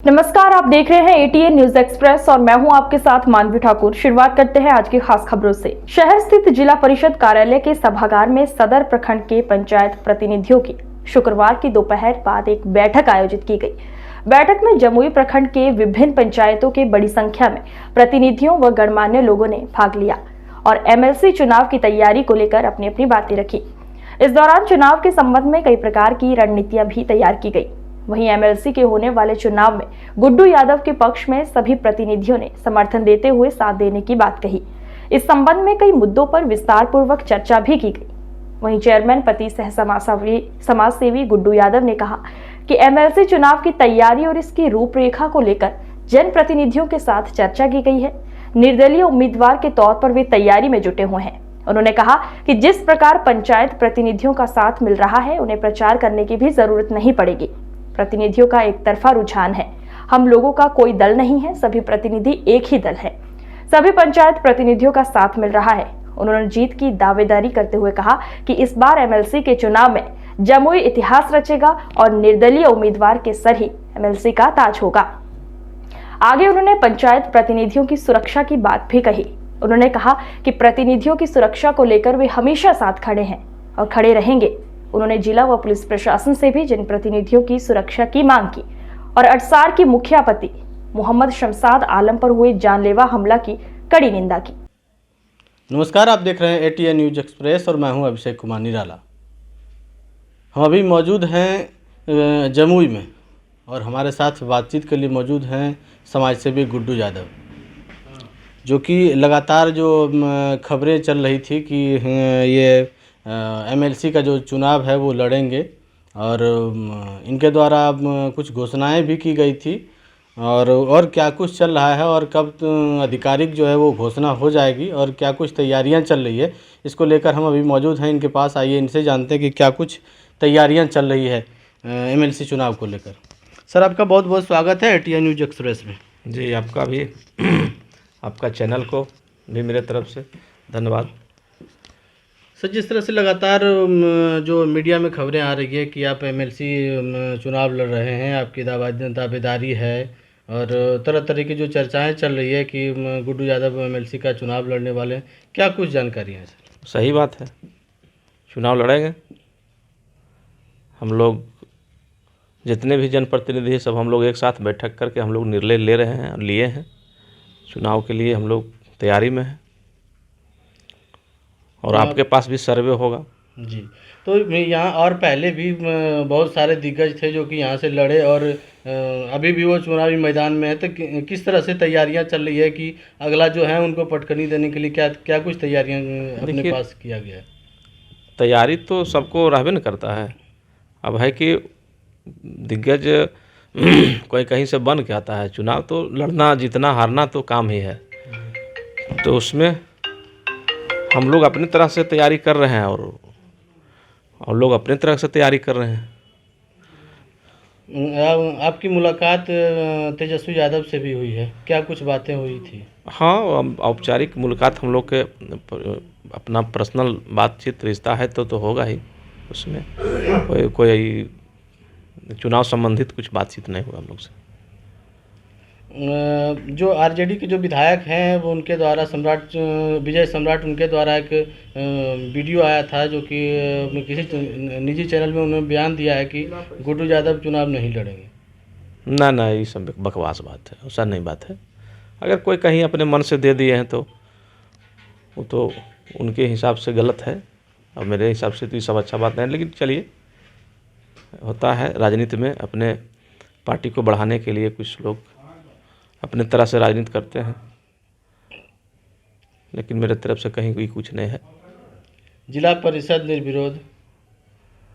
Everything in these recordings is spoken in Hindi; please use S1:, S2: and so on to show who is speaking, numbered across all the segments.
S1: नमस्कार, आप देख रहे हैं एटीएन न्यूज एक्सप्रेस और मैं हूं आपके साथ मानवी ठाकुर। शुरुआत करते हैं आज की खास खबरों से। शहर स्थित जिला परिषद कार्यालय के सभागार में सदर प्रखंड के पंचायत प्रतिनिधियों की शुक्रवार की दोपहर बाद एक बैठक आयोजित की गई। बैठक में जमुई प्रखंड के विभिन्न पंचायतों के बड़ी संख्या में प्रतिनिधियों व गणमान्य लोगों ने भाग लिया और एमएलसी चुनाव की तैयारी को लेकर अपनी अपनी बातें रखी। इस दौरान चुनाव के संबंध में कई प्रकार की रणनीतियां भी तैयार की गई। वहीं एमएलसी के होने वाले चुनाव में गुड्डू यादव के पक्ष में सभी प्रतिनिधियों ने समर्थन देते हुए साथ देने की बात कही। इस संबंध में कई मुद्दों पर विस्तार पूर्वक चर्चा भी की गई। वहीं चेयरमैन पति सह समाजसेवी गुड्डू यादव ने कहा कि एमएलसी चुनाव की तैयारी और इसकी रूपरेखा को लेकर जनप्रतिनिधियों के साथ चर्चा की गई है। निर्दलीय उम्मीदवार के तौर पर वे तैयारी में जुटे हुए हैं। उन्होंने कहा कि जिस प्रकार पंचायत प्रतिनिधियों का साथ मिल रहा है, उन्हें प्रचार करने की भी जरूरत नहीं पड़ेगी। प्रतिनिधियों का एक तरफा रुझान है। हम लोगों का कोई दल नहीं है, सभी प्रतिनिधि एक ही दल है। सभी पंचायत प्रतिनिधियों का साथ मिल रहा है। उन्होंने जीत की दावेदारी करते हुए कहा कि इस बार एमएलसी के चुनाव में जमुई इतिहास रचेगा और निर्दलीय उम्मीदवार के सर ही एमएलसी का ताज होगा। आगे उन्होंने पंचायत प्रतिनिधियों की सुरक्षा की बात भी कही। उन्होंने कहा कि प्रतिनिधियों की सुरक्षा को लेकर वे हमेशा साथ खड़े हैं और खड़े रहेंगे। उन्होंने जिला व पुलिस प्रशासन से भी जनप्रतिनिधियों की सुरक्षा की मांग की और अटसार की मुखियापति मोहम्मद शमसाद आलम पर हुए जानलेवा हमला की कड़ी निंदा की।
S2: नमस्कार, आप देख रहे हैं एटीएन न्यूज एक्सप्रेस और मैं हूं अभिषेक कुमार निराला। हम अभी मौजूद हैं जमुई में और हमारे साथ बातचीत के लिए मौजूद हैं समाजसेवी गुड्डू यादव, जो कि लगातार जो खबरें चल रही थी कि ये एमएलसी का जो चुनाव है वो लड़ेंगे और इनके द्वारा कुछ घोषणाएं भी की गई थी और क्या कुछ चल रहा है और कब आधिकारिक जो है वो घोषणा हो जाएगी और क्या कुछ तैयारियां चल रही है, इसको लेकर हम अभी मौजूद हैं इनके पास। आइए इनसे जानते हैं कि क्या कुछ तैयारियां चल रही है एमएलसी चुनाव को लेकर। सर, आपका बहुत बहुत स्वागत है एटीएन न्यूज एक्सप्रेस में।
S3: जी, आपका भी आपका चैनल को भी मेरे तरफ से धन्यवाद।
S2: सर, जिस तरह से लगातार जो मीडिया में खबरें आ रही है कि आप एमएलसी चुनाव लड़ रहे हैं, आपकी दावेदारी है और तरह तरह की जो चर्चाएं चल रही है कि गुड्डू यादव एमएलसी का चुनाव लड़ने वाले हैं, क्या कुछ जानकारी है सर?
S3: सही बात है, चुनाव लड़ेंगे। हम लोग जितने भी जनप्रतिनिधि हैं सब हम लोग एक साथ बैठक करके हम लोग निर्णय ले रहे हैं और लिए हैं। चुनाव के लिए हम लोग तैयारी में हैं और आपके पास भी सर्वे होगा।
S2: जी, तो यहाँ और पहले भी बहुत सारे दिग्गज थे जो कि यहाँ से लड़े और अभी भी वो चुनावी मैदान में है, तो किस तरह से तैयारियाँ चल रही है कि अगला जो है उनको पटकनी देने के लिए क्या क्या कुछ तैयारियाँ अपने पास किया गया है?
S3: तैयारी तो सबको रहबे न करता है। अब है कि दिग्गज कोई कहीं से बन के आता है, चुनाव तो लड़ना जीतना हारना तो काम ही है, तो उसमें हम लोग अपनी तरह से तैयारी कर रहे हैं और लोग अपनी तरह से तैयारी कर रहे हैं।
S2: आपकी मुलाकात तेजस्वी यादव से भी हुई है, क्या कुछ बातें हुई थी?
S3: हाँ, औपचारिक मुलाकात हम लोग के अपना पर्सनल बातचीत रिश्ता है तो होगा ही। उसमें कोई चुनाव संबंधित कुछ बातचीत नहीं हुआ हम लोग से।
S2: जो आरजेडी के जो विधायक हैं वो उनके द्वारा विजय सम्राट उनके द्वारा एक वीडियो आया था जो कि किसी निजी चैनल में उन्होंने बयान दिया है कि गुड्डू यादव चुनाव नहीं लड़ेंगे।
S3: ना, ये सब बकवास बात है, ऐसा नहीं बात है। अगर कोई कहीं अपने मन से दे दिए हैं तो वो तो उनके हिसाब से गलत है और मेरे हिसाब से तो ये सब अच्छा बात नहीं। लेकिन चलिए, होता है राजनीति में, अपने पार्टी को बढ़ाने के लिए कुछ लोग अपने तरह से राजनीति करते हैं, लेकिन मेरे तरफ से कहीं कोई कुछ नहीं है।
S2: जिला परिषद निर्विरोध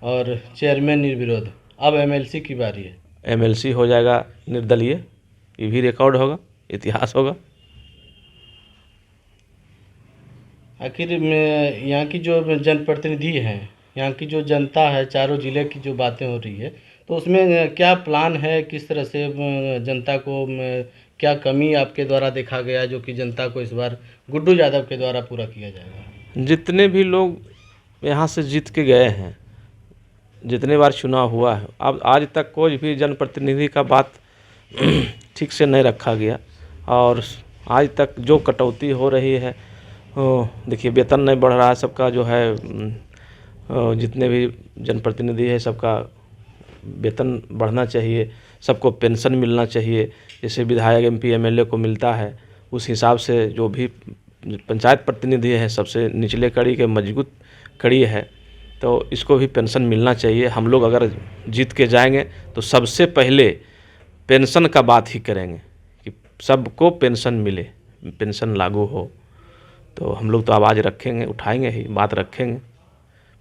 S2: और चेयरमैन निर्विरोध, अब एमएलसी की बारी है।
S3: एमएलसी हो जाएगा निर्दलीय, ये भी रिकॉर्ड होगा, इतिहास होगा।
S2: आखिर यहाँ की जो जनप्रतिनिधि हैं, यहाँ की जो जनता है, चारों जिले की जो बातें हो रही है, तो उसमें क्या प्लान है, किस तरह से जनता को क्या कमी आपके द्वारा देखा गया जो कि जनता को इस बार गुड्डू यादव के द्वारा पूरा किया जाएगा?
S3: जितने भी लोग यहाँ से जीत के गए हैं, जितने बार चुनाव हुआ है, अब आज तक कोई भी जनप्रतिनिधि का बात ठीक से नहीं रखा गया और आज तक जो कटौती हो रही है, देखिए वेतन नहीं बढ़ रहा है सबका, जो है जितने भी जनप्रतिनिधि है सबका वेतन बढ़ना चाहिए, सबको पेंशन मिलना चाहिए, जैसे विधायक एमपी एमएलए को मिलता है उस हिसाब से जो भी पंचायत प्रतिनिधि है सबसे निचले कड़ी के मजबूत कड़ी है, तो इसको भी पेंशन मिलना चाहिए। हम लोग अगर जीत के जाएंगे तो सबसे पहले पेंशन का बात ही करेंगे कि सबको पेंशन मिले, पेंशन लागू हो। तो हम लोग तो आवाज़ रखेंगे, उठाएंगे ही, बात रखेंगे।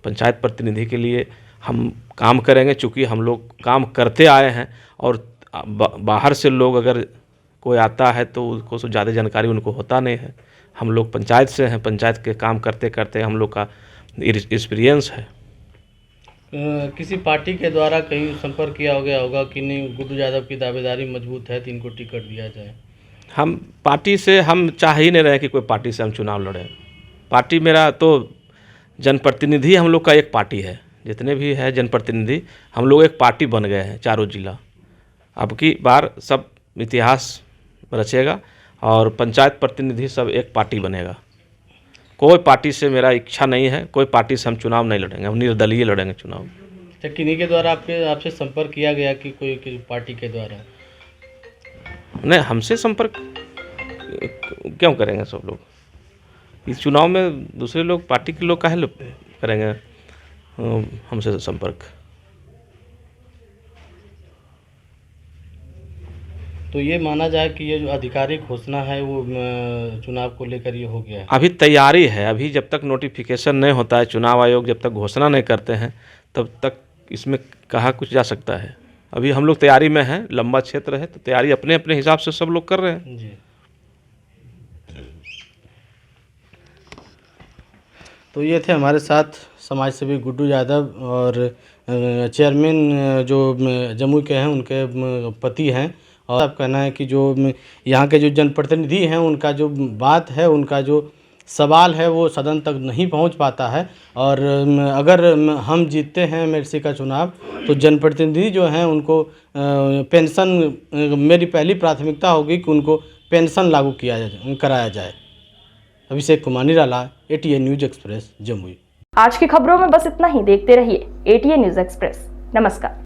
S3: पंचायत प्रतिनिधि के लिए हम काम करेंगे, चूँकि हम लोग काम करते आए हैं और बाहर से लोग अगर कोई आता है तो उसको तो ज़्यादा जानकारी उनको होता नहीं है। हम लोग पंचायत से हैं, पंचायत के काम करते करते हम लोग का एक्सपीरियंस है।
S2: किसी पार्टी के द्वारा कहीं संपर्क किया हो गया होगा कि नहीं, गुड्डू यादव की दावेदारी मजबूत है तो इनको टिकट दिया जाए?
S3: हम पार्टी से हम चाह ही नहीं रहे कि कोई पार्टी से हम चुनाव लड़ें। पार्टी मेरा तो जनप्रतिनिधि हम लोग का एक पार्टी है, जितने भी है जनप्रतिनिधि हम लोग एक पार्टी बन गए हैं चारों जिला। अब की बार सब इतिहास रचेगा और पंचायत प्रतिनिधि सब एक पार्टी बनेगा। कोई पार्टी से मेरा इच्छा नहीं है, कोई पार्टी से हम चुनाव नहीं लड़ेंगे, हम निर्दलीय लड़ेंगे चुनाव।
S2: तो किन्हीं के द्वारा आपसे संपर्क किया गया कि कोई पार्टी के द्वारा?
S3: नहीं, हमसे संपर्क क्यों करेंगे सब लोग? इस चुनाव में दूसरे लोग, पार्टी के लोग काहे लोग करेंगे हमसे संपर्क?
S2: तो ये माना जाए कि ये जो आधिकारिक घोषणा है वो चुनाव को लेकर ये हो गया है?
S3: अभी तैयारी है, अभी जब तक नोटिफिकेशन नहीं होता है, चुनाव आयोग जब तक घोषणा नहीं करते हैं तब तक इसमें कहा कुछ जा सकता है। अभी हम लोग तैयारी में हैं, लंबा क्षेत्र है तो तैयारी अपने अपने हिसाब से सब लोग कर रहे हैं।
S2: जी। तो ये थे हमारे साथ समाज सेवी गुड्डू यादव और चेयरमैन जो जमुई के हैं उनके पति हैं। और आप कहना है कि जो यहाँ के जो जनप्रतिनिधि हैं उनका जो बात है, उनका जो सवाल है वो सदन तक नहीं पहुँच पाता है। और अगर हम जीतते हैं एमएलसी का चुनाव तो जनप्रतिनिधि जो हैं उनको पेंशन, मेरी पहली प्राथमिकता होगी कि उनको पेंशन लागू कराया जाए। Abhishek Kumar Nirala, ATN news express, Jamui.
S1: आज की खबरों में बस इतना ही। देखते रहिए एटीएन न्यूज़ एक्सप्रेस। नमस्कार।